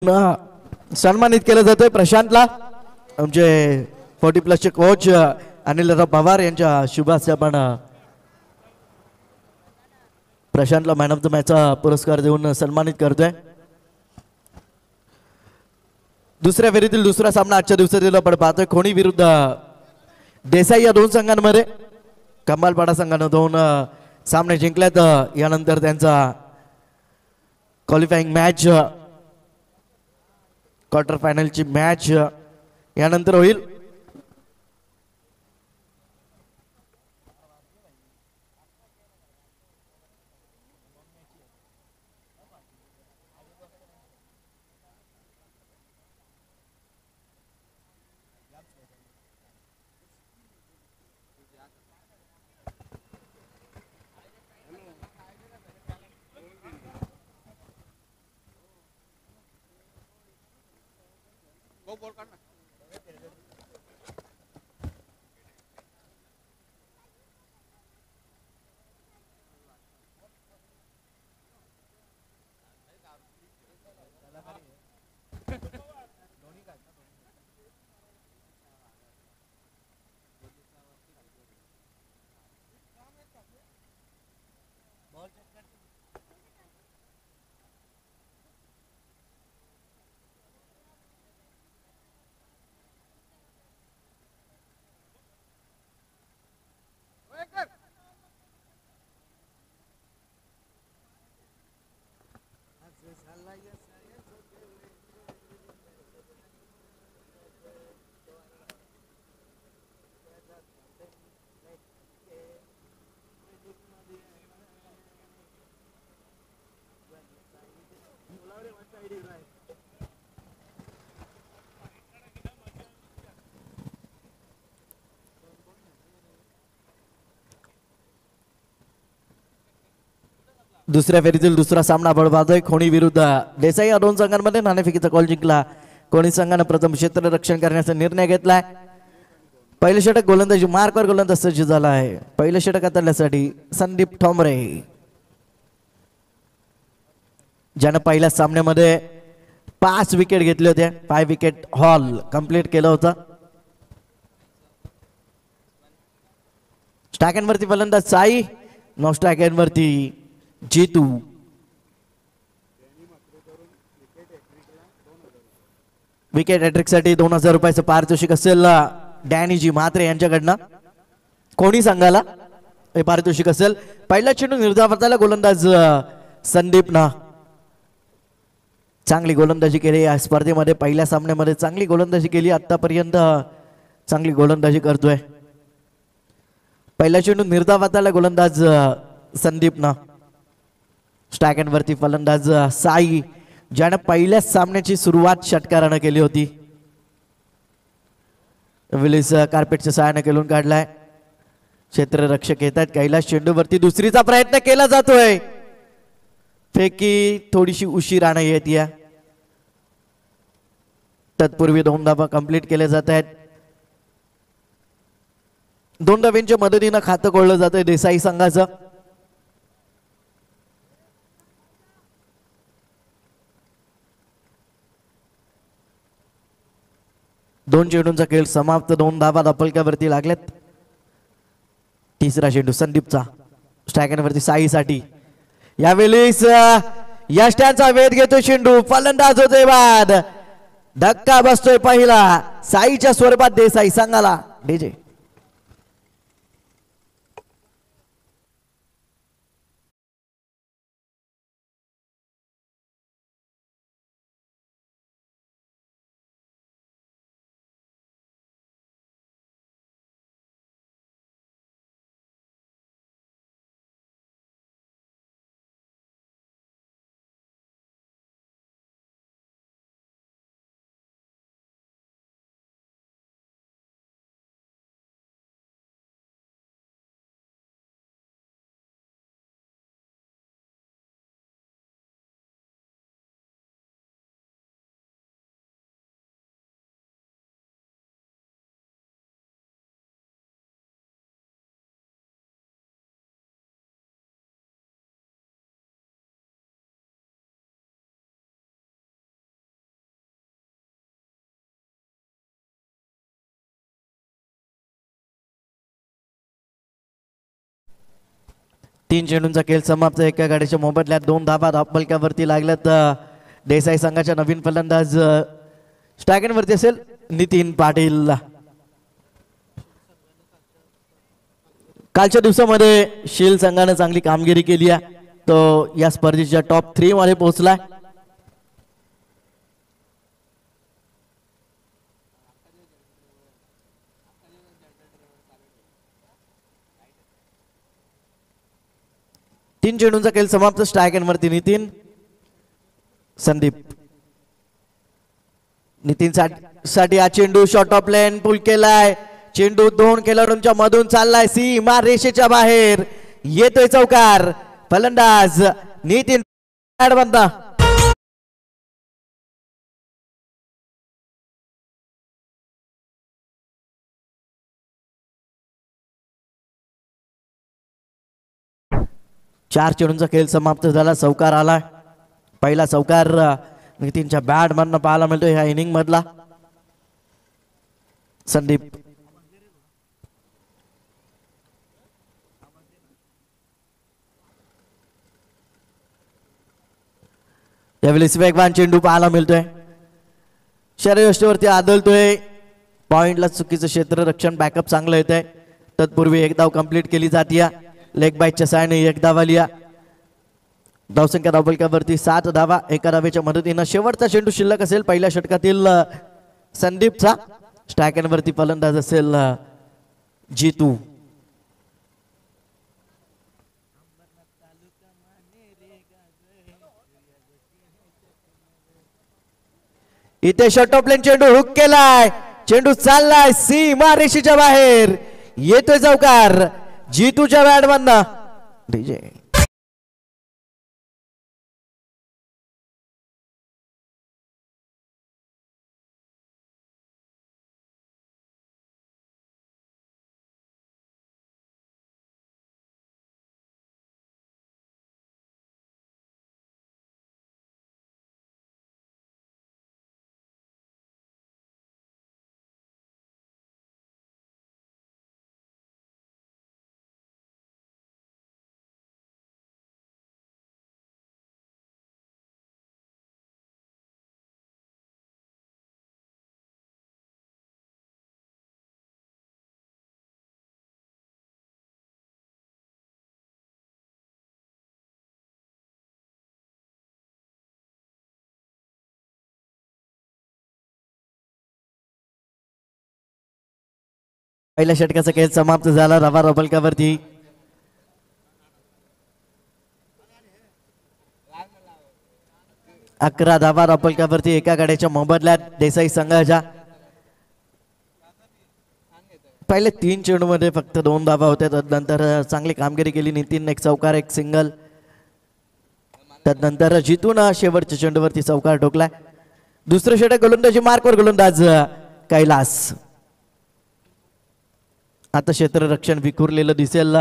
सन्मानित केलं जातोय प्रशांतला आमचे 40+ चे कोच अनिलराव पवार यांच्या शुभ हस्ते आपण प्रशांतला मॅन ऑफ द मॅच चा पुरस्कार देऊन सन्मानित करतोय। दुसऱ्या फेरीतील दुसरा सामना आजच्या दिवसातील आपण पाहतोय खोणी विरुद्ध देसाई या दोन संघांमध्ये कमालपाडा संघाने दोन सामने जिंकल्यात। यानंतर त्यांचा क्वालिफाइंग मॅच क्वार्टर फायनलची मॅच यानंतर होईल। दुसऱ्या फेरीतील दुसरा सामना आपण पाहतोय खोणी विरुद्ध देसाई या दोन संघांमध्ये नाणेफेकीचा कॉल जिंकला। खोणी संघाने प्रथम क्षेत्ररक्षण करण्याचा निर्णय घेतलाय। पहिले षटक गोलंदाजी मार्कवर गोलंदाज सज्ज झाला आहे। पहिले षटक हाताळण्यासाठी संदीप ठोंबरे ज्याने पहिल्या सामन्यामध्ये 5 विकेट घेतले होते। 5 विकेट हॉल कंप्लीट केलं होतं। स्टॅकेनवरती फलंदाज साई, नॉन स्टॅकेनवरती जीतू। विकेट हॅट्रिक साठी 2000 रुपयाचं पारितोषिक असेल डॅनीजी म्हात्रे यांच्याकडनं। कोणी संघाला हे पारितोषिक असेल। पहिला चेंडू निर्धावाला गोलंदाज संदीपनं चांगली गोलंदाजी केली या स्पर्धेमध्ये। पहिल्या सामन्यामध्ये चांगली गोलंदाजी केली, आतापर्यंत चांगली गोलंदाजी करतोय। पहिला चेंडू निर्धावाला गोलंदाज संदीपनं। स्टॅकेनवरती फलंदाज साई ज्याने पहिल्या सामन्याची सुरुवात षटकारानं केली होती। विलिस कार्पेटच्या सहाय्याने खेळून काढलाय। क्षेत्ररक्षक येत आहेत। कैलास चेंडूवरती दुसरीचा प्रयत्न केला जातोय। फेकी थोडीशी उशिराने येत या। तत्पूर्वी 2 धावा कंप्लीट केले जात आहेत। 2 धावांच्या मदतीनं खातं खोललं जातंय देसाई संघाचं। दोन चेंडूंचा खेळ समाप्त। 2 धावा धपलक्यावरती लागल्यात। तिसरा चेंडू संदीपचा स्ट्रायकरवरती साईसाठी। यावेळेस यष्ट्यांचा वेध घेतोय चेंडू, फलंदाज होतोय बाद। धक्का बसतोय पहिला साईच्या स्वरूपात देसाई संघाला। डीजे तीन चेंडूंचा खेळ समाप्त. एका गाडीच्या मोबदल्यात 2 धावा धावफलकावरती लागल्यात. देसाई संघाच्या नवीन फलंदाज स्ट्रायकरवरती असेल नितीन पाटील. कालच्या दिवसामध्ये शील संघाने चांगली कामगिरी केली आहे. तो या स्पर्धेच्या टॉप 3 मध्ये पोहोचलाय. तीन चेंडूंचा खेळ समाप्त. स्ट्रायकरवरती नितीन. संदीप. नितीन साठी हा चेंडू शॉर्ट ऑफ लेन पुल केलाय. चेंडू 2 खेळाडूंच्या मधून चाललाय. सीमा रेषेच्या बाहेर येतोय चौकार. फलंदाज नितीन बंद. चार चेंडूंचा खेळ समाप्त झाला. चौकार आला. पहिला चौकार नितीनच्या बॅट मधनं पाहायला मिळतोय ह्या इनिंग मधला. संदीप. यावेळेस वेगवान चेंडू पाहायला मिळतोय. शरीरयष्टीवरती आदळतोय. पॉइंटला चुकीचं क्षेत्ररक्षण बॅकअप चांगलं येत आहे. तत्पूर्वी एक धाव कंप्लीट केली जाते. लेग बाईटच्या साहाय्याने एक धाव आली. धावसंख्या धावफलकावरती 7 धावा. एका धावेच्या मदतीनं शेवटचा चेंडू शिल्लक असेल पहिल्या षटकातील संदीपचा. स्ट्रायकरवरती फलंदाज असेल जितू. इथे शॉर्ट ऑफ लेन चेंडू हुक केलाय. चेंडू चाललाय सीमा रेषेच्या बाहेर. येतोय चौकार जितूच्या बॅट मधनं. डीजे पहिल्या षटकाचा खेळ समाप्त झाला. रवा रबलकावरती 11 धावा रबलकावरती एका गाड्याच्या मोबदल्यात देसाई संघाच्या. पहिले 3 चेंडू मध्ये फक्त 2 धावा होत्या. तदनंतर चांगली कामगिरी केली नितीन. एक चौकार एक सिंगल. तदनंतर जितून शेवटच्या चेंडूवरती चौकार ठोकलाय. दुसरं षटक गोलंदाजी मार्कवर गोलंदाज कैलास. आता क्षेत्ररक्षण विखुरलेलं दिसेल.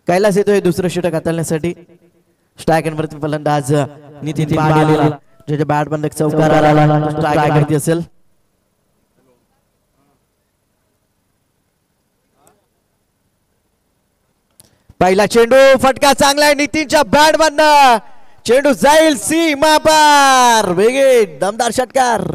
कैलास येतोय दुसरं षटक हाताळण्यासाठी. स्ट्रायकरवरती फलंदाज नितीन पाटील. ज्याच्या बॅट बंद चौकार आला. स्ट्रायकरवरती असेल. पहिला चेंडू फटका चांगला आहे नितीनच्या बॅट मधनं. चेंडू जाईल सीमा पार. वेगळे दमदार षटकार.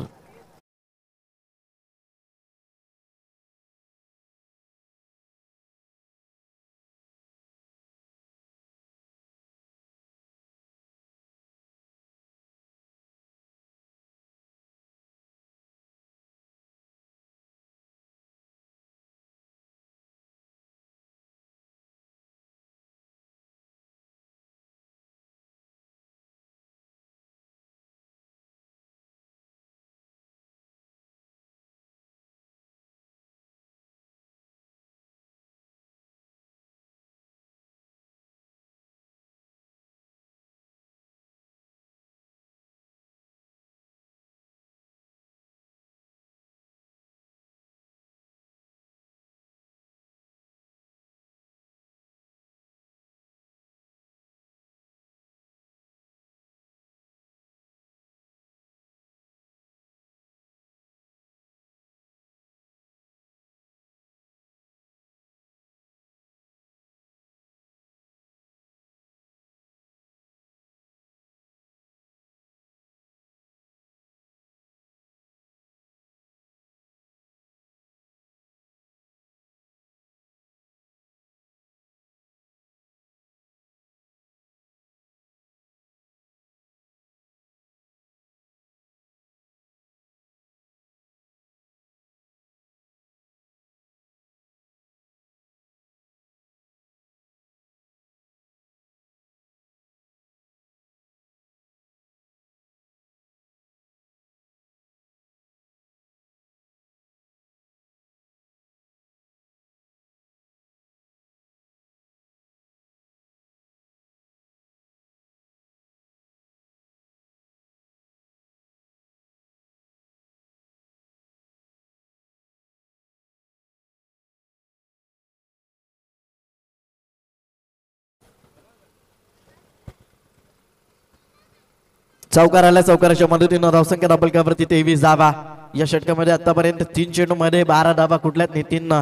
चौकार आला. चौकाराच्या मदतीनं धावसंख्या धापलकावरती 23 धावा. या षटकामध्ये आतापर्यंत 3 चेंडू मध्ये 12 धावा. कुठल्यात नितीन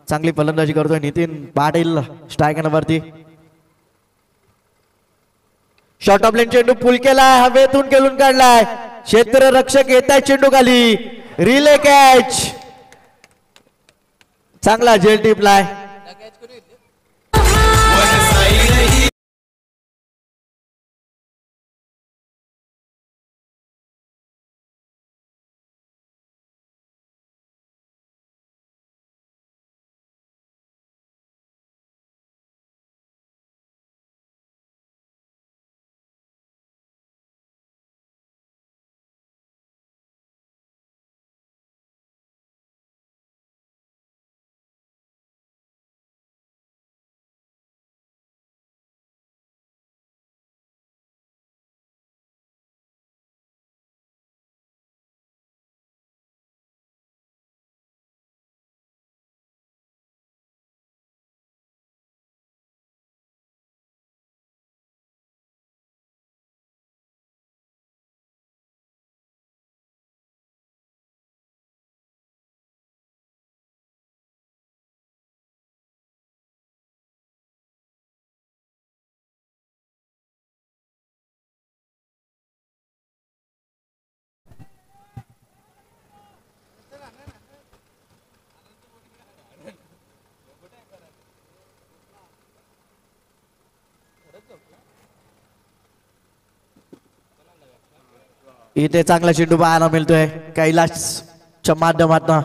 चांगली फलंदाजी करतोय. नितीन पाटील स्ट्रायकरवरती. शॉर्ट ऑफ लेन चेंडू पुल केलाय. हवेतून खेळून काढलाय. क्षेत्ररक्षक येत आहे चेंडू खाली. Relay catch. चांगला झेल टिपलाय. इथे चांगला चेंडू पाहायला मिळतोय. कैलासच्या माध्यमातून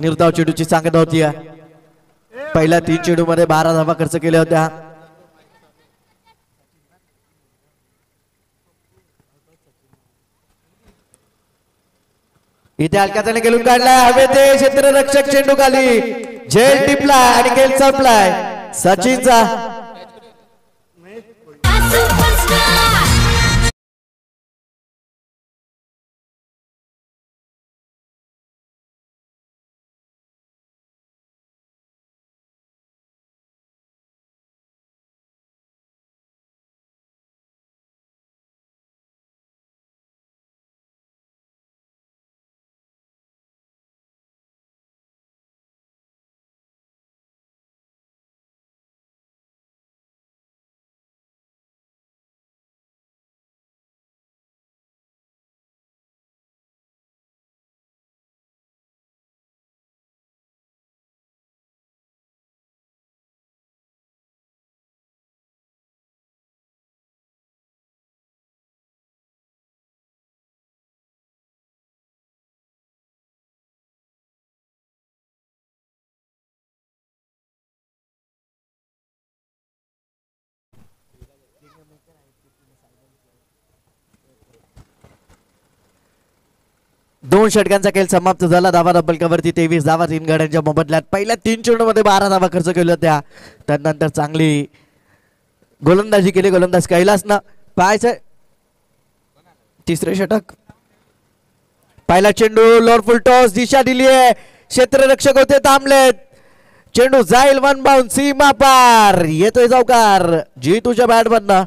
निर्धाव चेंडूची सांगत होती. पहिल्या 3 चेंडू मध्ये 12 धावा खर्च केल्या होत्या. इथे हलक्याने खेळून काढलाय. हवेत क्षेत्ररक्षक चेंडू खाली. झेल टिपलाय आणि खेळ संपलाय. सचिनचा दोन षटकांचा खेळ समाप्त झाला. धावा धबलकावरती 23 धावा 3 गड्यांच्या मोबदल्यात. पहिल्या 3 चेंडू मध्ये 12 धावा खर्च केल्या होत्या. त्यानंतर चांगली गोलंदाजी केली गोलंदाज कैलासनं. पाहायचं तिसरे षटक. पहिला चेंडू लोअर फुल टॉस. दिशा दिली आहे. क्षेत्ररक्षक होते थांबलेत. चेंडू जाईल वन बाउंड सीमा पार. येतोय चौकार जी तुझ्या बॅट मधनं.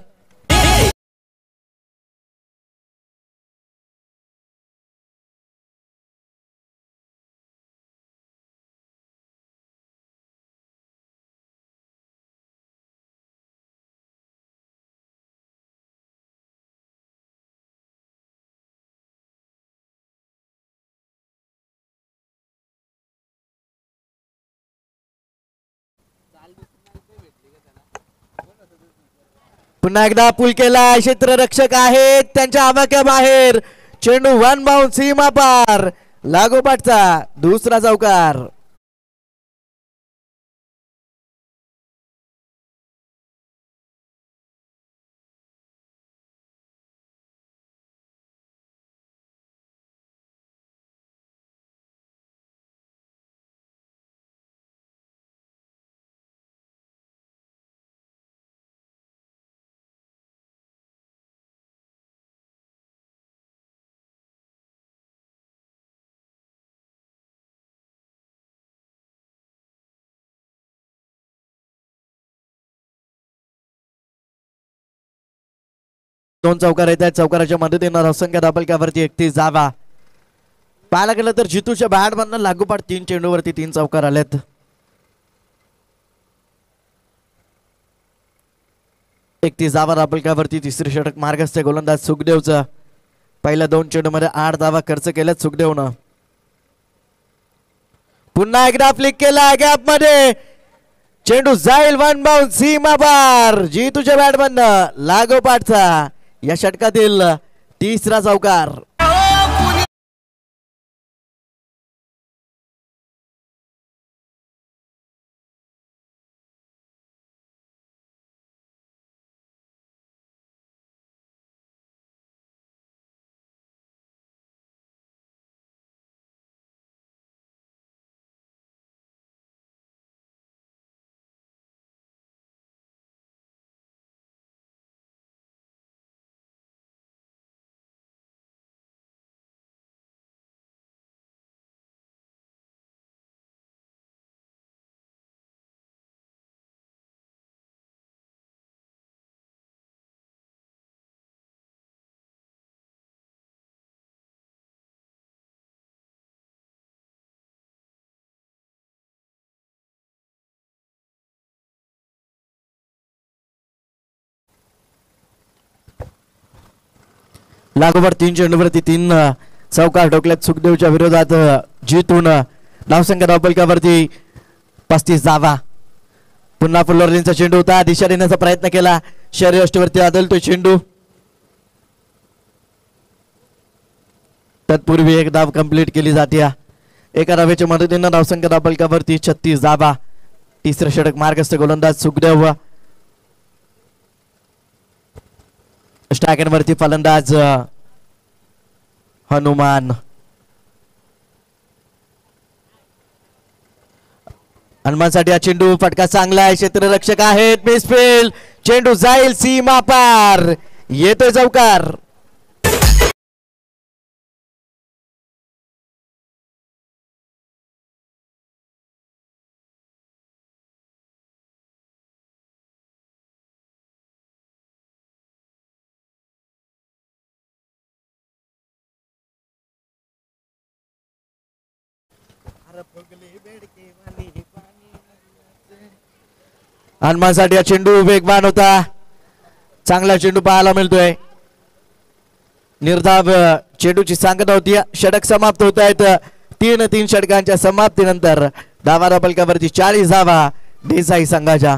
पुन्हा एकदा पुल केला. क्षेत्ररक्षक आहेत त्यांच्या आवाक्या बाहेर. चेंडू वन बाउंड सीमा पार. लागोपाठचा दुसरा चौकार. दोन चौकार येत आहेत. चौकाराच्या मदतीनं असंख्य धापलक्यावरती 31 धावा. पाहायला गेलं तर जितूच्या बॅटमधनं लागोपाठ 3 चेंडूवरती 3 चौकार आलेत. एकतीस धावा धापलक्यावरती. तिसरी षटक मार्गस्थ गोलंदाज सुखदेवचं. पहिल्या 2 चेंडूमध्ये 8 धावा खर्च केल्यात सुखदेवनं. पुन्हा एकदा फ्लिक केला गॅप मध्ये. चेंडू जाईल वन बाउंड सीमा पार. जितूच्या बॅटमधनं लागोपाठचा या षटकातील तिसरा चौकार. लागोपाठ 3 चेंडूवरती 3 चौकार ठोकल्यात सुखदेवच्या विरोधात. जितून धावसंख्या धावपलकावरती 35 धावा. पुन्हा फुलरलींचा चेंडू होता. दिशा देण्याचा प्रयत्न केला. शरीरयष्टीवरती आदलतोय चेंडू. तत्पूर्वी एक धाव कंप्लीट केली जाते. एका धावेच्या मदतीनं धावसंख्या धावपलकावरती 36 धावा. तिसरं षटक मार्गस्थ गोलंदाज सुखदेव. स्ट्रायकरवरती फलंदाज हनुमान. हनुमानसाठी हा चेंडू फटका चांगला आहे. क्षेत्ररक्षक आहेत. मिसफील्ड. चेंडू जाईल सीमा पार. येतोय चौकार. हनुमानसाठी हा चेंडू वेगवान होता. चांगला चेंडू पाहायला मिळतोय. निर्धाव चेंडूची सांगता होती. षटक समाप्त होत आहेत. 3 षटकांच्या समाप्तीनंतर धावा धापलकावरती 40 धावा देसाई संघाच्या.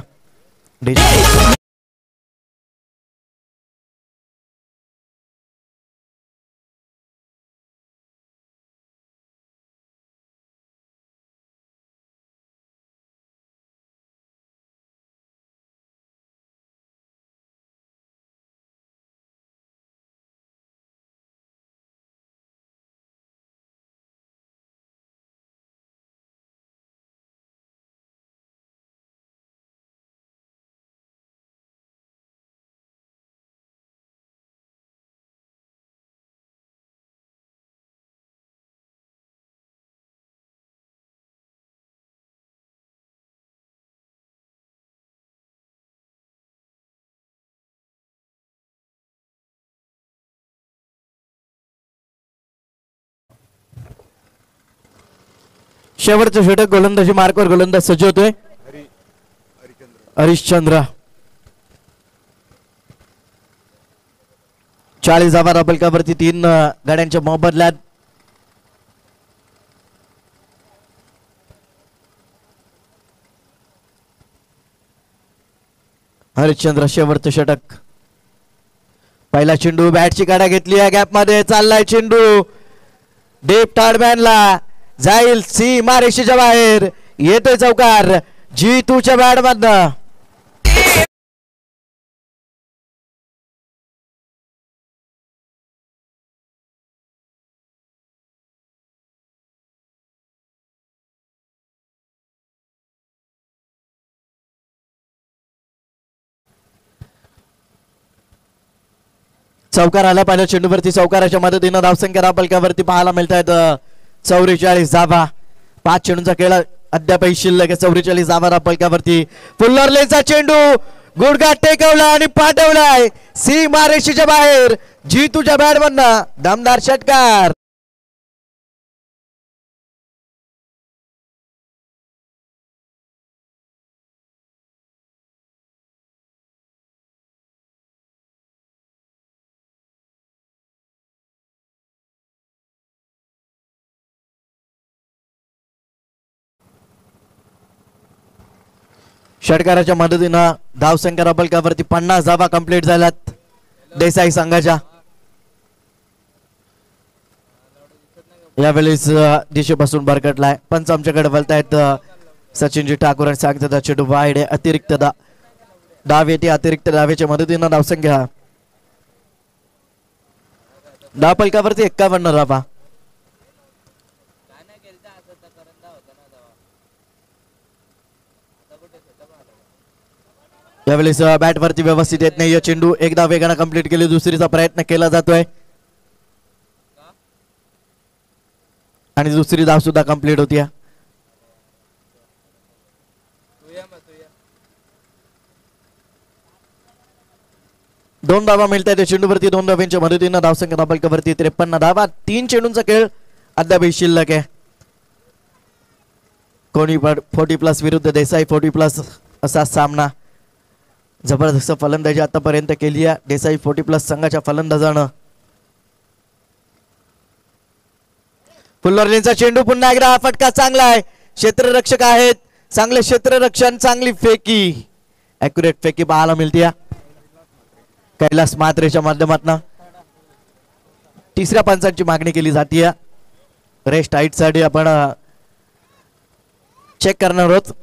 शेवटचं षटक गोलंदाजी मार्कवर गोलंदाज सजवतोय हरिश्चंद्र. 40 धावा धापलकावरती 3 गाड्यांच्या मोबदल्यात. हरिश्चंद्र शेवटचं षटक. पहिला चेंडू बॅटची काढा घेतली आहे. गॅप मध्ये चाललाय चेंडू. डीप टाडमॅनला जाईल सीमा रेषेच्या बाहेर. येतोय चौकार जितूच्या बॅटमधनं. चौकार आला पहिल्या चेंडूवरती. चौकाराच्या मदतीनं धावसंख्या धापलकावरती पाहायला मिळत आहेत 44 धावा. 5 चेंडूंचा खेळ अद्यापही शिल्लक आहे. 44 धावा धापलकावरती. फुल्लरलेचा चेंडू गुडघा टेकवला आणि पाठवलाय सीमारेषेच्या बाहेर. जी तुझ्या बॅट मधनं दमदार षटकार. षटकाराच्या मदतीनं धावसंख्या रबलकावरती 50 धावा कंप्लीट झाल्यात देसाई संघाच्या. यावेळेस दिशेपासून भरकटलाय. पंच आमच्याकडे बोलतायत सचिनजी ठाकूर आणि सांगतात चेंडू वाईड अतिरिक्त धाव येते. अतिरिक्त धावेच्या मदतीनं धावसंख्या धावफलकावरती 51 धावा. यावेळेस बॅट वरती व्यवस्थित येत नाही. चेंडू एकदा वेगानं कंप्लीट केली. दुसरीचा प्रयत्न केला जातोय आणि दुसरी धाव सुद्धा कंप्लीट होती. दोन धावा मिळत आहेत चेंडूवरती. 2 धावांच्या मदतीनं धावसंख्या धावफलकावरती 53 धावा. 3 चेंडूंचा खेळ अद्याप शिल्लक आहे. कोणी 40+ विरुद्ध देसाई 40+ असा सामना. जबरदस्त फलंदाजी आतापर्यंत केली आहे देसाई 40+ संघाच्या फलंदाजानं. फुल्लरलींचा चेंडू पुन्हा एकदा फटका चांगला आहे. क्षेत्ररक्षक आहेत. चांगले क्षेत्ररक्षण, चांगली फेकी, ॲक्युरेट फेकी पाहायला मिळते कैलास म्हात्रेच्या माध्यमातून. तिसऱ्या पंचांची मागणी केली जाते. रेस्ट हाईट साठी आपण चेक करणार आहोत.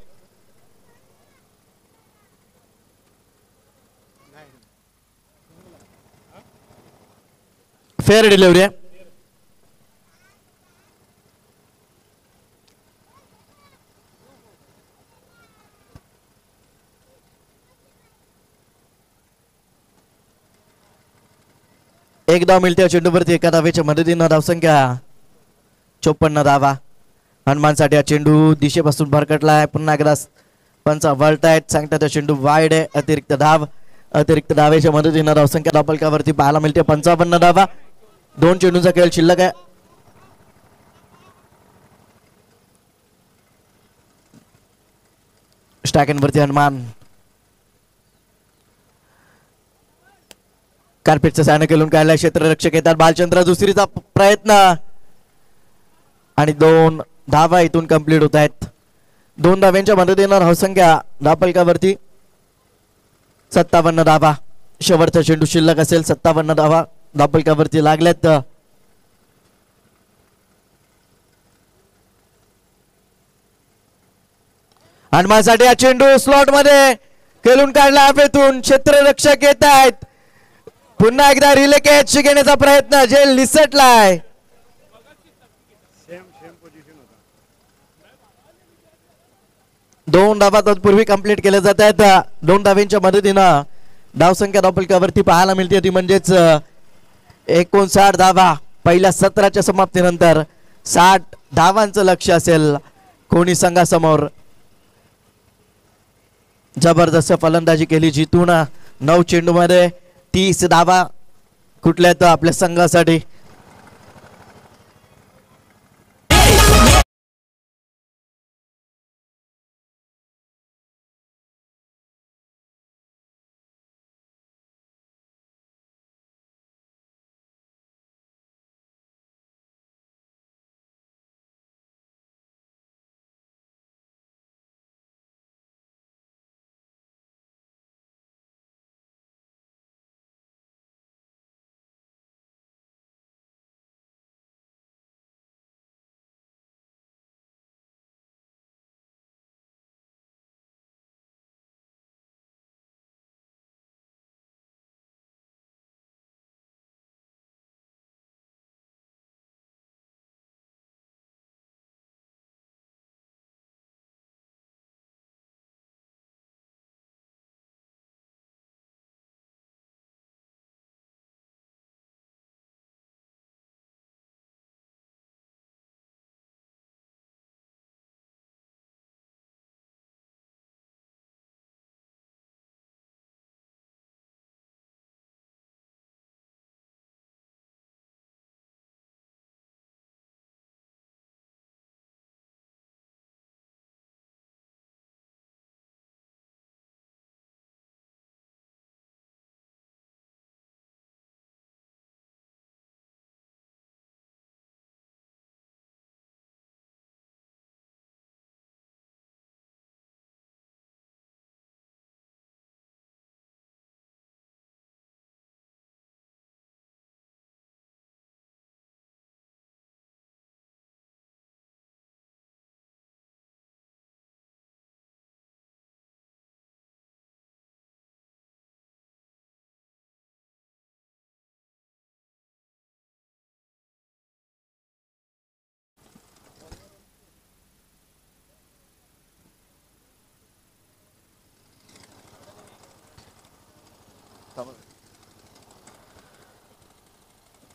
फेअर डिलिव्हरी आहे. एक धाव मिळते चेंडूवरती. एका धावेच्या मदतीनं धावसंख्या 54 धावा. हनुमानसाठी हा चेंडू दिशेपासून भरकटला आहे. पुन्हा एकदा पंच वळतायत. सांगतात चेंडू वाईड आहे. अतिरिक्त धाव. अतिरिक्त धावेच्या मदतीनं धावसंख्या धावफलकावरती पाहायला मिळते 55 धावा. 2 चेंडूंचा खेळ शिल्लक आहे. स्टॅकेनवरती हनुमान कार्पेटचं सायन केलून काढलाय. क्षेत्ररक्षक येतात. बालचंद्र दुसरीचा प्रयत्न आणि 2 धावा इथून कंप्लीट होत आहेत. 2 धाव्यांच्या मदतीनं धावसंख्या धावफलकावरती 57 धावा. शेवटचा चेंडू शिल्लक असेल. 57 धावा धावफलकावरती लागल्यात. हनुमानसाठी हा चेंडू स्लॉट मध्ये खेळून काढला हवेतून. क्षेत्ररक्षक येत आहेत. पुन्हा एकदा रिले कॅच घेण्याचा प्रयत्न. झेल निसटलाय. दोन धावा तत्पूर्वी कंप्लीट केले जात आहेत. 2 धाव्यांच्या मदतीनं धावसंख्या धावफलकावरती पाहायला मिळते ती म्हणजेच 59 धावा. पहिल्या सत्राच्या समाप्तीनंतर 60 धावांचं लक्ष असेल कोणी संघासमोर. जबरदस्त फलंदाजी केली जितून 9 चेंडूमध्ये 30 धावा कुठल्यात आपल्या संघासाठी.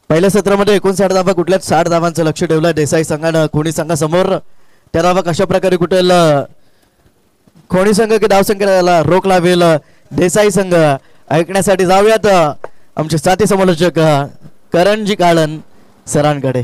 पहिल्या सत्रामध्ये 59 धावा कुठल्याच 60 धावांचं लक्ष ठेवलं देसाई संघानं कोणी संघासमोर. त्या धावा कशा प्रकारे कुठेल कोणी संघ की धावसंख्येला रोख लावेल देसाई संघ ऐकण्यासाठी जाऊयात आमचे साथी समालोचक Karanji Kalan सरांकडे.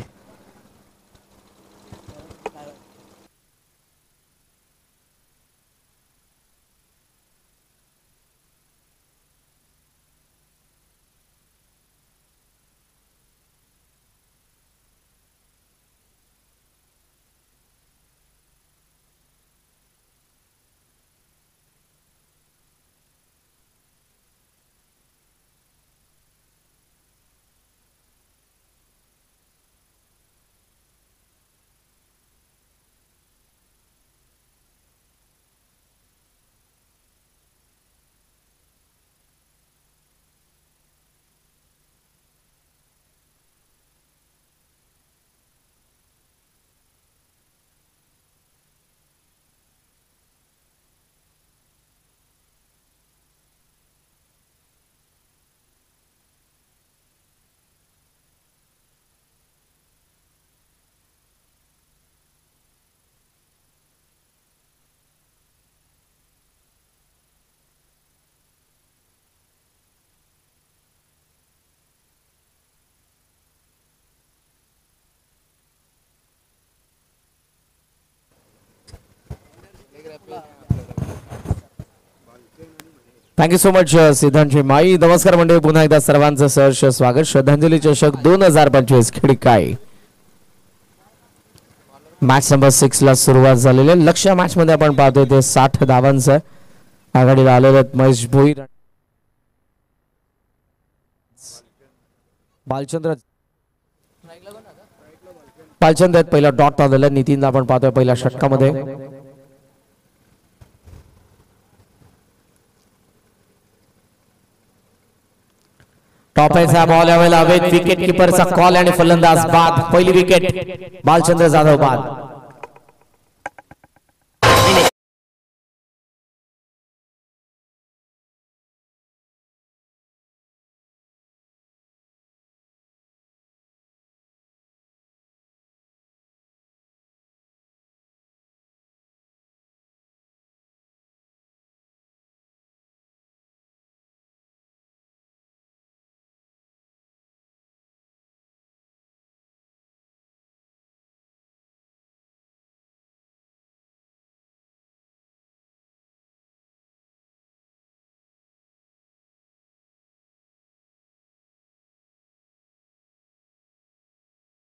Thank you so much सिद्धांतजी माई. नमस्कार मंडळी, पुन्हा एकदा सर्वांचं सहर्ष स्वागत. श्रद्धांजली चषक 2025 खिडकाई मॅच नंबर 6 ला सुरुवात झालेली आहे. लक्ष्य मॅच मध्ये आपण पाहतोय ते 60 धावांचं आघाडीला आलेले आहेत महेश भोईर. बालचंद्र आहेत. पहिला डॉट आलेला नितीनला आपण पाहतोय पहिल्या षटकामध्ये. टॉपेचा बॉल यावेळेला हवेत. विकेट किपरचा कॉल आणि फलंदाज बाद. पहिली विकेट बालचंद्र जाधव बाद.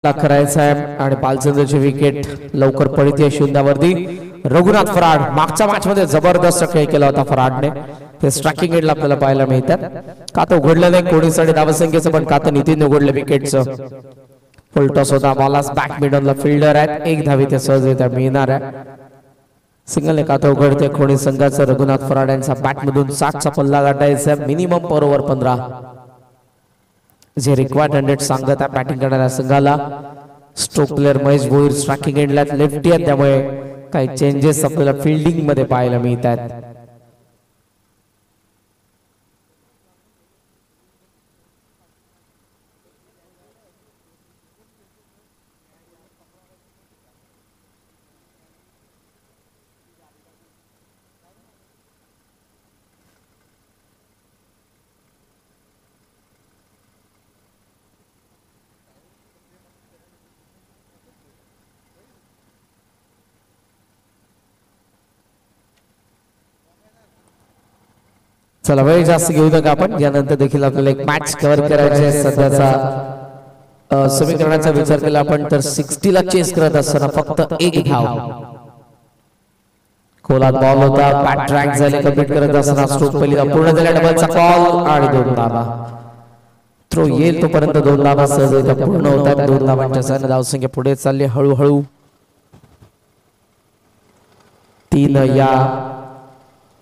करायचा आहे आणि बालचंद्रची विकेट लवकर पडते शून्यावरती. रघुनाथ फराड मागच्या मॅच मध्ये जबरदस्त खेळ केला होता फराडने. ते स्ट्रायकिंग एंडला आपल्याला पाहायला मिळतात. का तो उघडलं नाही कोणीसाठी धावसंख्येचं, पण का तर नितीन उघडलं विकेटचं. फुल टॉस होता. बॉलास बॅक मिडलला फिल्डर आहेत. एक धावी ते सहजरित्या मिळणार आहे. सिंगल का तो उघडते कोणी संघाचं. रघुनाथ फराड यांचा बॅट मधून 60 चा पल्ला गाठायचा. मिनिमम पर ओव्हर 15 जे रिक्वायर्ड 100 सांगत आहे बॅटिंग करणाऱ्या संघाला. Stroke player Mahesh Bhoir striking एंडला लेफ्टी आहेत, त्यामुळे काही चेंजेस आपल्याला फिल्डिंग मध्ये पाहायला मिळतात. चला वेळ जास्त घेऊ नका आपण. यानंतर देखील आपल्याला एक मॅच कव्हर करायचे आहे. सध्याचा समीकरणाचा विचार केला आपण तर 60 ला चेस करत असताना फक्त एक धाव. खोलात बॉल होता. बॅट ट्रॅक झाले कंप्लीट करत असताना स्ट्रोक पहिला पूर्ण झाला. डबलचा कॉल आणि 2 धावा. थ्रो येईल तोपर्यंत 2 धावा सहज पूर्ण होतात. 2 धावांच्या सहाय्याने धावसंख्या पुढे चालली हळूहळू. 3 या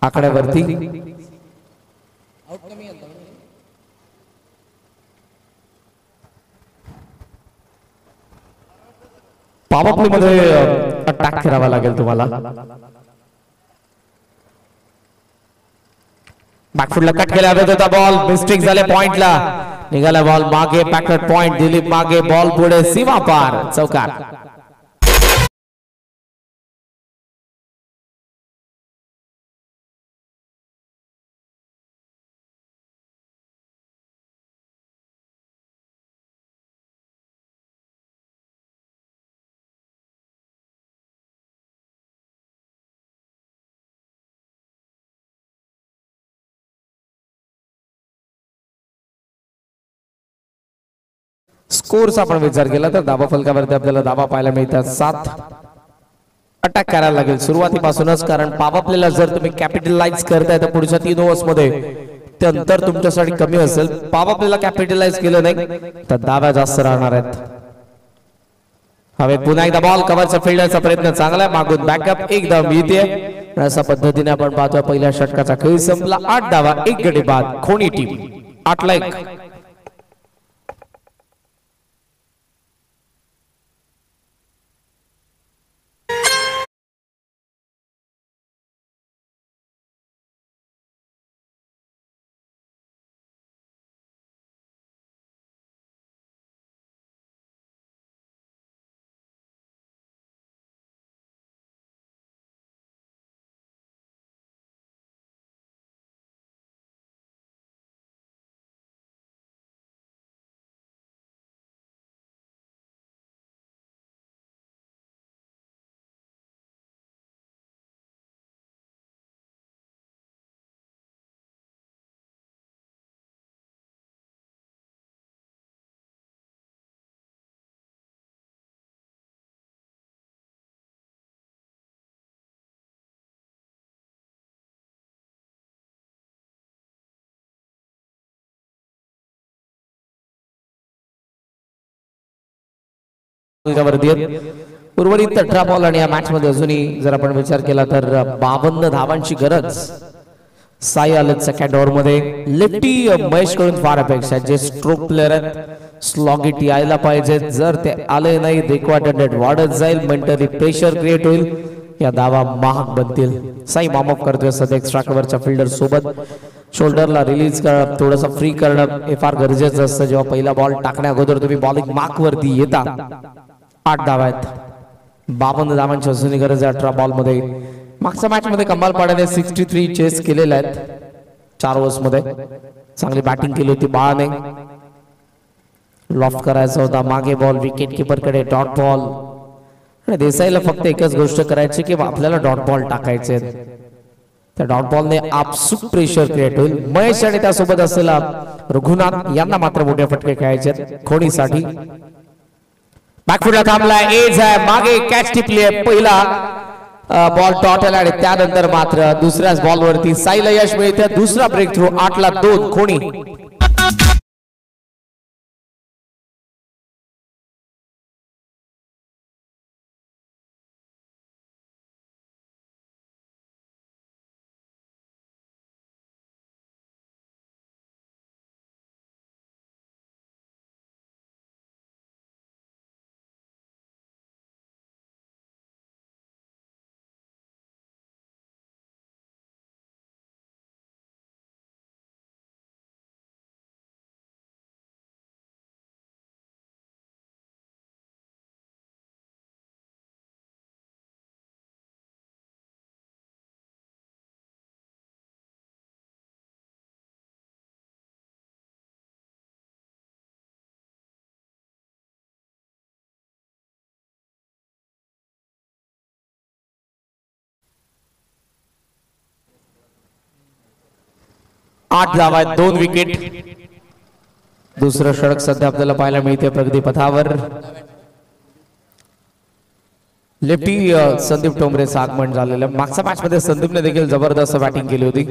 आकड्यावरती. पॉवर प्ले मध्ये अटॅक करावा लागेल तुम्हाला. बॅकफुटला कट केला होता बॉल, मिस्टेक झाले पॉइंटला निघाला बॉल मागे, बॅकवर्ड पॉइंट दिलीप मागे, बॉल पुढे सीमा पार चौकार. स्कोरचा आपण विचार केला तर धाबा फलकावरती आपल्याला धाबा पाहायला मिळतात 7. अटॅक करायला लागेल सुरुवातीपासूनच, कारण पावपलेला जर तुम्ही कॅपिटलाइज करताय तर पुढच्या 3 ओव्हर्स मध्ये ते अंतर तुमच्यासाठी कमी असेल. पावपलेला कॅपिटलाइज केलं नाही तर धाबा जास्त राहणार आहेत. हवे पुन्हा एकदा बॉल कव्हरचा फिल्डरचा प्रयत्न चांगला आहे, मागून बॅकअप एक धाव मिळते. अशा पद्धतीने आपण पाहतोय पहिल्या षटकाचा खेळ संपला. 8 धावा 1 गडी बाद. खोणी टीम 8-1. उर्वरित 18 बॉल आणि या मॅच मध्ये अजूनही जर आपण विचार केला तर 52 धावांची गरज. साई आले सेकंड ओव्हर मध्ये. लेफ्टी महेश कडून फार अपेक्षा, जे स्ट्रोक प्लेअर आहेत स्लॉगिट यायला पाहिजे. जर ते आले नाही रिक्वायर्ड वाढत जाईल, मेंटली प्रेशर क्रिएट होईल, या धावा महाग बनतील. साई मॉमअप करतोय सध्या एक्स्ट्रा कव्हरच्या फिल्डर सोबत. शोल्डरला रिलीज करणं, थोडंसं फ्री करणं हे फार गरजेचं असतं. जेव्हा पहिला बॉल टाकण्या अगोदर तुम्ही बॉलिंग मार्क वरती येता. 8 धावा आहेत, 52 धावांची अजूनही गरज आहे 18 बॉल मध्ये. मागच्या मॅच मध्ये कमाल पाड्याने 63 चेस केलेले आहेत 4 ओव्हर्स मध्ये. चांगली बॅटिंग केली होती बाळाने. लॉफ्ट करायचा होता मागे बॉल विकेट किपर कडे डॉट बॉल. आणि देसाईला फक्त एकच गोष्ट करायची की आपल्याला डॉट बॉल टाकायचे. त्या डॉट बॉलने आपसूक प्रेशर क्रिएट होईल. महेश आणि त्यासोबत असलेला रघुनाथ यांना मात्र मोठे फटके खेळायचे खोणीसाठी. बॅकफुटला थांबला, एज आहे मागे, कॅच टिपली आहे. पहिला बॉल टॉटला आणि त्यानंतर मात्र दुसऱ्याच बॉल वरती साईला यश मिळते. दुसरा ब्रेक थ्रू. 8-2 खोणी. आठ धावा आहेत, 2 विकेट. दुसरं षटक सध्या आपल्याला पाहायला मिळते प्रगती पथावर. लेफ्टी संदीप टोंबरेचं आगमन झालेलं. मागच्या मॅच मध्ये संदीपने देखील जबरदस्त बॅटिंग केली होती.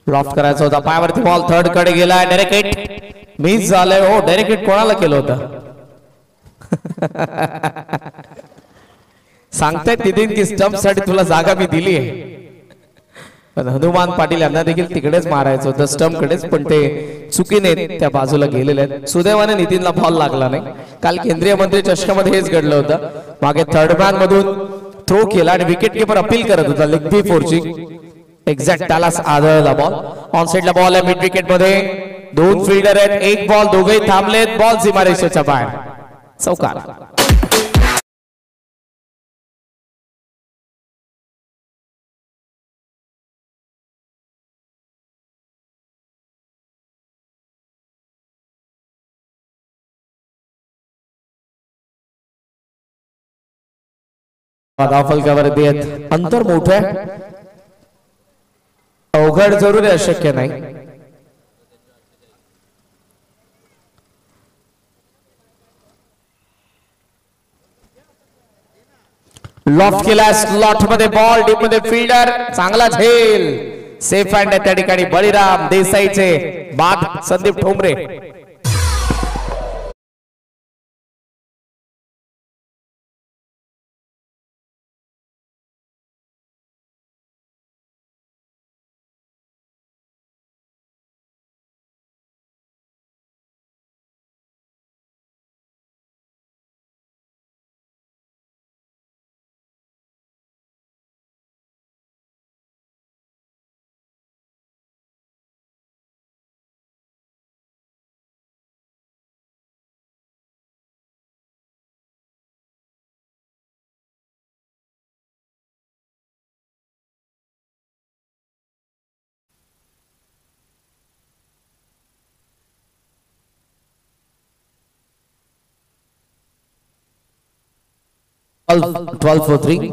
लॉफ्ट करायचा होता पायावरती बॉल थर्ड कडे गेला. डायरेक्ट हिट मिस झालंय. हो, डायरेक्ट हिट कोणाला केलं होतं सांगतायत नितीन की स्टंप साठी तुला जागा मी दिली आहे, पण हनुमान पाटील यांना देखील तिकडेच मारायचं होतं स्टंप कडेच, पण ते चुकीने त्या बाजूला गेलेले आहेत. सुदैवाने नितीनला बॉल लागला नाही. काल केंद्रीय मंत्री चषकामध्ये हेच घडलं होतं. मागे थर्ड मॅन मधून थ्रो केला आणि विकेट किपर अपील करत होता लेग बी फोरची. एक्झॅक्ट त्यालाच आदळला बॉल. ऑन साइडला बॉल आहे मिड विकेट मध्ये. दोन फिल्डर आहेत, एक बॉल, दोघेही थांबलेत. बॉल सीमारेषेच्या बाहेर, चौकार. धावफलकावरती आहेत, अंतर मोठं आहे, अवघड जरूर आहे, अशक्य नाही. लॉफ्ट केला, स्लॉट मध्ये बॉल, डीप मध्ये फिल्डर, चांगला झेल, सेफ हँड आहे त्या ठिकाणी बळीराम देसाईचे. बाद संदीप ठोंबरे. ट्वेल्व फॉर 3,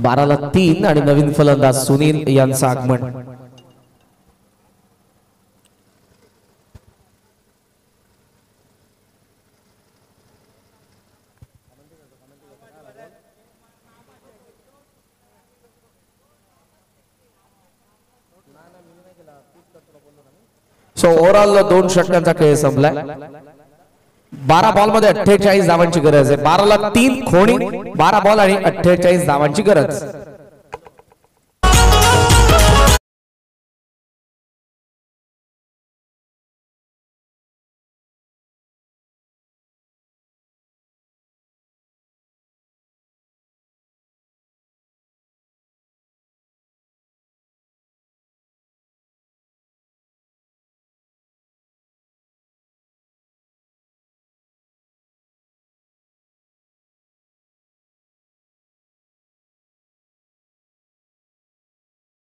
12ला 3 आणि नवीन फलंदाज सुनील यांचं आगमन. सो ओव्हरऑल 2 षटकांचा खेळ संपलाय. 12 बॉल मध्ये 48 धावांची गरज आहे. 12ला 3 खोणी, 12 बॉल आणि 48 धावांची गरज.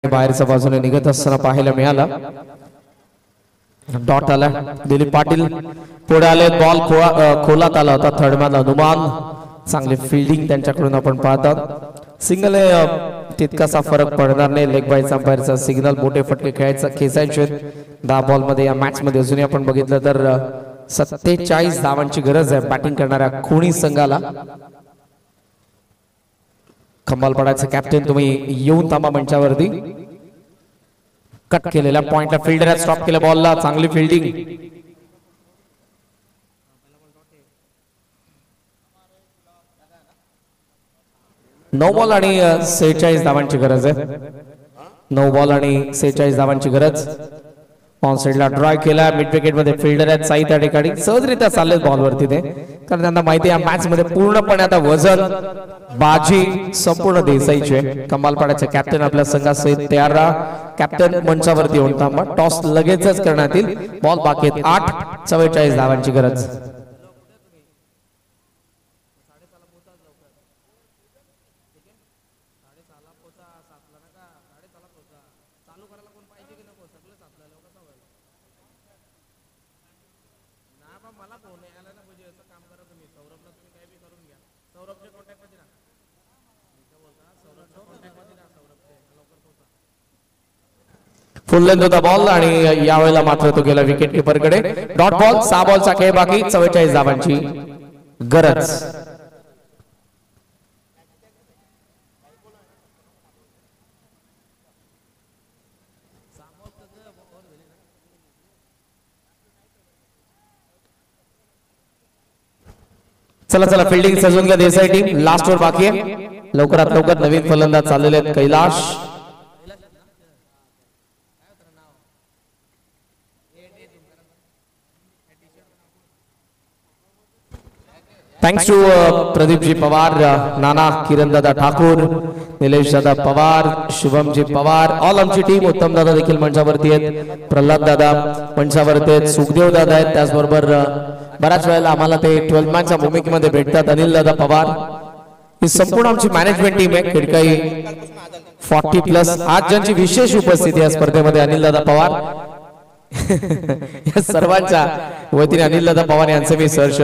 बाहेरच्या बाजूने निघत असताना पाहायला मिळाला. डॉट आला. दिलीप पाटील पुढे आले. बॉल खोलात आला होता. थर्डमॅन हनुमान, चांगली फिल्डिंग त्यांच्याकडून आपण पाहतात. सिंगल तितकासा फरक पडणार नाही. लेग बाय अंपायरचा सिग्नल. मोठे फटके खेचायचे 10 बॉल मध्ये या मॅच मध्ये. अजूनही आपण बघितलं तर 47 धावांची गरज आहे बॅटिंग करणाऱ्या खोणी संघाला. खंबालपाड्याचे कॅप्टन तुम्ही येऊन थांबा मंचावरती. कट केलेल्या पॉइंटला फिल्डर स्टॉप केल्या बॉलला. चांगली फिल्डिंग. नऊ बॉल आणि 46 धावांची गरज आहे. 9 बॉल आणि 46 धावांची गरज. ऑन साइडला ड्रॉय केला. मिड विकेट मध्ये फिल्डर आहेत साई त्या ठिकाणी. सहजरित्या चालले बॉलवरती ते, कारण त्यांना माहिती आहे मॅच मध्ये पूर्णपणे आता वजन बाजी संपूर्ण देसाईचे. कमालपाड्याचे कॅप्टन आपल्या संघासहित तयार राहा. कॅप्टन मंचावरती येऊन थांबा. टॉस लगेचच करण्यात येईल. बॉल बाकी आहेत 8, 44 धावांची गरज. फुल लेंथ होता बॉल आणि यावेळेला मात्र तो गेला विकेट किपर कडे. Dot ball. 6 बॉलचा खेळ बाकी. 44 धावांची गरज. चला चला फिल्डिंग सजून घ्या देसाई टीम. लास्ट ओव्हर बाकी आहे. लवकरात लवकर नवीन फलंदाज चाललेले आहेत. Kailash, thanks to प्रदीपजी Pawar, Nana किरणदादा Thakur, Nilesh Dada Pawar, Shubham ji Pawar, all आमची टीम. उत्तम दादा देखील मंचावरती आहेत, प्रल्हाद दादा मंचावरती आहेत, सुखदेव दादा आहेत. त्याचबरोबर बऱ्याच वेळेला आम्हाला ते 12 मॅनच्या भूमिकेमध्ये भेटतात, अनिल दादा पवार. ही संपूर्ण आमची मॅनेजमेंट टीम आहे. खिडकाई 40+ आज ज्यांची विशेष उपस्थिती या स्पर्धेमध्ये अनिल दादा पवार या सर्वांच्या वतीने अनिल दादा पवार यांचे मी सहर्ष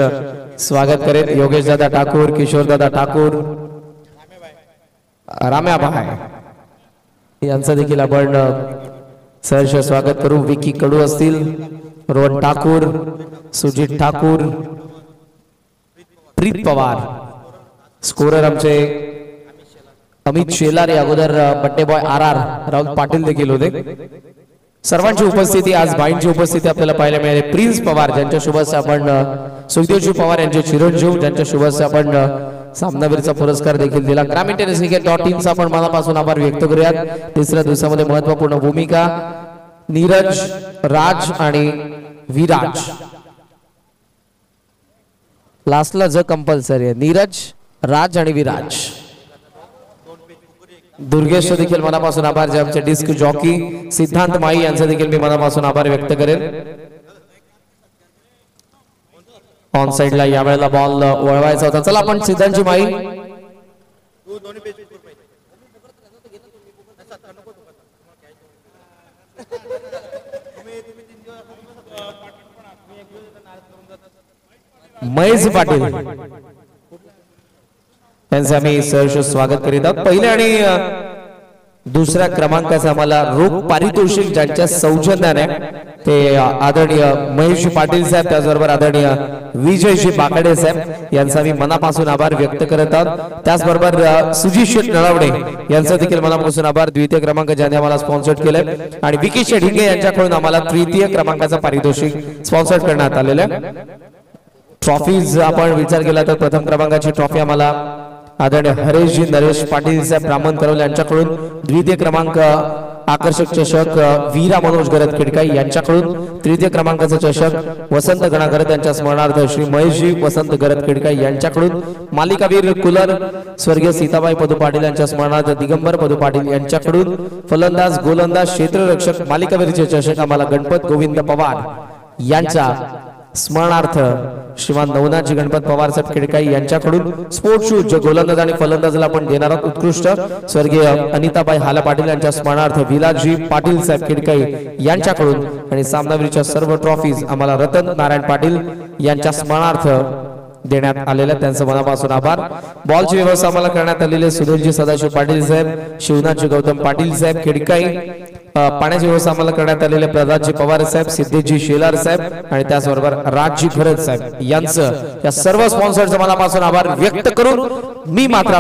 स्वागत करेन. योगेश दादा ठाकूर, किशोर दादा ठाकूर, राम्याभाई यांचं देखील आपण सहर्ष स्वागत करू. विकी कडू असतील, रोहन ठाकूर, सुजित ठाकूर, प्रीत पवार, स्कोरर आमचे अमित शेलार, अगोदर birthday boy RR Rahul Patil देखील होते. सर्वांची उपस्थिती, आज बाईंची उपस्थिती आपल्याला पाहायला मिळाली. प्रिन्स पवार ज्यांच्या शुभस्य आपण, सुखदेवजी पवार यांचे चिरंजीव ज्यांच्या शुभस्य आपण सामनावीरचा पुरस्कार देखील दिला. ग्रामीण टेनिस क्रिकेट.in चा आपण मनापासून आभार व्यक्त करूयात. तिसऱ्या दिवसामध्ये महत्वपूर्ण भूमिका नीरज, राज आणि विराज. लास्टला ज कंपल्सरी आहे, नीरज, राज आणि विराज. दुर्गेश देखील मनापासून आभार. जे आमचे डिस्क जॉकी सिद्धांत माई यांचा देखील मी मनापासून आभार व्यक्त करेन. ऑन साइडला या वेळेला बॉल वळवायचा होता. चला आपण सिद्धांतची माई महेश पाटील त्यांचं आम्ही सहर्ष स्वागत करीत आहोत. पहिल्या आणि दुसऱ्या क्रमांकाचं आम्हाला रोख पारितोषिक ज्यांच्या सौजन्याने ते आदरणीय महेश पाटील साहेब, त्याचबरोबर आदरणीय विजयजी बाकडे साहेब यांचा मी मनापासून आभार व्यक्त करत आहोत. त्याचबरोबर सुजित नळवडे यांचा देखील मनापासून आभार. द्वितीय क्रमांक ज्यांनी आम्हाला स्पॉन्सर केलंय, आणि विकेश ढिंगे यांच्याकडून आम्हाला तृतीय क्रमांकाचं पारितोषिक स्पॉन्सर करण्यात आलेलं आहे. ट्रॉफीज आपण विचार केला तर प्रथम क्रमांकाची ट्रॉफी आम्हाला आदरणीय हरेशजी नरेश पाटील साहेब ब्राह्मण करवले यांच्याकडून. द्वितीय क्रमांक आकर्षक चषक वीरा मनोज गरत खिडकाई यांच्याकडून. तृतीय क्रमांकाचा चषक वसंत गणागरत यांच्या स्मरणार्थ श्री महेशजी वसंत गरत खिडकाई यांच्याकडून. मालिकावीर कूलर स्वर्गीय सीताबाई पदू पाटील यांच्या स्मरणार्थ दिगंबर पदू पाटील यांच्याकडून. फलंदाज गोलंदाज क्षेत्ररक्षक मालिकावीरचे चषक आम्हाला गणपत गोविंद पवार यांच्या स्मरणार्थ श्रीमान नवनाथजी गणपत पवार साहेब खिडकाई यांच्याकडून. स्पोर्ट्स शूज जे गोलंदाज आणि फलंदाजला आपण देणार आहोत उत्कृष्ट स्वर्गीय अनिताबाई हाला पाटील यांच्या स्मरणार्थ विलासजी पाटील साहेब खिडकाई यांच्याकडून. आणि सामनावीरच्या सर्व ट्रॉफीज आम्हाला रतन नारायण पाटील यांच्या स्मरणार्थ देण्यात आलेल्या, त्यांचं मनापासून आभार. बॉलची व्यवस्था आम्हाला करण्यात आलेली सुधीरजी सदाशिव पाटील साहेब, शिवनाथजी गौतम पाटील साहेब खिडकाई. पाण्याची व्यवस्था आम्हाला करण्यात आलेले प्रल्हादजी पवार साहेब, सिद्धेशजी शेलार साहेब आणि त्याचबरोबर राजजी भरत साहेब यांचं या सर्व स्पॉन्सरचं मनापासून आभार व्यक्त करून मी मात्र